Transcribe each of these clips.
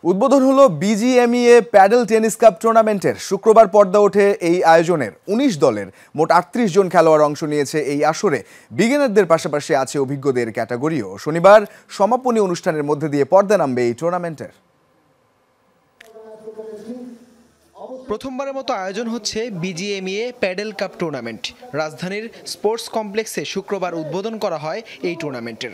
উদ্বোধন হলো BGMEA pedal tennis cup টুর্নামেন্টের। শুক্রবার পর্দা ওঠে এই আয়োজনের। ১৯ দলের মোট ৩৮ জন খেলোয়াড় অংশ নিয়েছে এই আসরে। বিগিনারদের পাশাপাশি আছে অভিজ্ঞদের ক্যাটাগরিও। শনিবার সমাপনী অনুষ্ঠানের মধ্যে দিয়ে পর্দা নামবে এই টুর্নামেন্টের। প্রথমবারের মতো আয়োজন হচ্ছে বিজিএমইএ প্যাডেল কাপ টুর্নামেন্ট। রাজধানীর স্পোর্টস কমপ্লেক্সে শুক্রবার উদ্বোধন করা হয় এই টুর্নামেন্টের।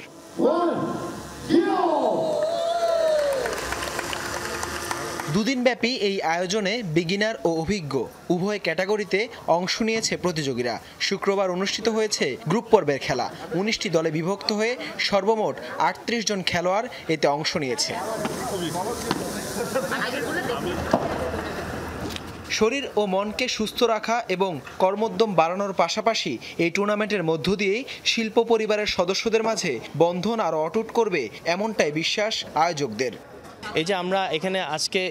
দুদিনব্যাপী এই আয়োজনে বিগিনার ও অভিজ্ঞ উভয় ক্যাটাগরিতে অংশ নিয়েছে প্রতিযোগীরা। শুক্রবার অনুষ্ঠিত হয়েছে গ্রুপ পর্বের খেলা। ১৯টি দলে বিভক্ত হয়ে সর্বমোট ৩৮ জন খেলোয়াড় এতে অংশ নিয়েছে। শরীর ও মনকে সুস্থ রাখা এবং কর্মোদ্যম বাড়ানোর পাশাপাশি এই টুর্নামেন্টের মধ্য দিয়েই শিল্প পরিবারের সদস্যদের মাঝে বন্ধন আরও অটুট করবে, এমনটাই বিশ্বাস আয়োজকদের। এই যে আমরা এখানে আজকে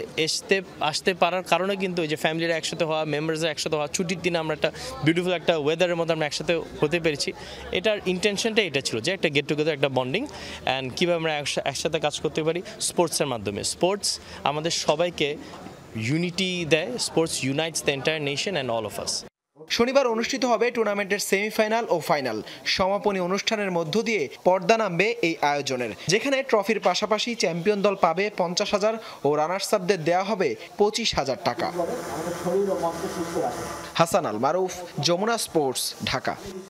আসতে পারার কারণে কিন্তু এই যে ফ্যামিলিরা একসাথে হওয়া, মেম্বার্সরা একসাথে হওয়া, ছুটির দিনে আমরা একটা বিউটিফুল একটা ওয়েদারের মধ্যে আমরা একসাথে হতে পেরেছি। এটার ইন্টেনশনটা এটা ছিল যে একটা গেট টুগেদার, একটা বন্ডিং, অ্যান্ড কীভাবে আমরা একসাথে কাজ করতে পারি স্পোর্টসের মাধ্যমে। স্পোর্টস আমাদের সবাইকে ইউনিটি দেয়। Sports ইউনাইটস the entire nation and all of us. শনিবার অনুষ্ঠিত হবে টুর্নামেন্টের সেমিফাইনাল ও ফাইনাল। সমাপনী অনুষ্ঠানের মধ্য দিয়ে পর্দা নামবে এই আয়োজনের, যেখানে ট্রফির পাশাপাশি চ্যাম্পিয়ন দল পাবে ৫০,০০০ ও রানার্স আপদের দেওয়া হবে ২৫,০০০ টাকা। হাসান আল মারুফ, যমুনা স্পোর্টস, ঢাকা।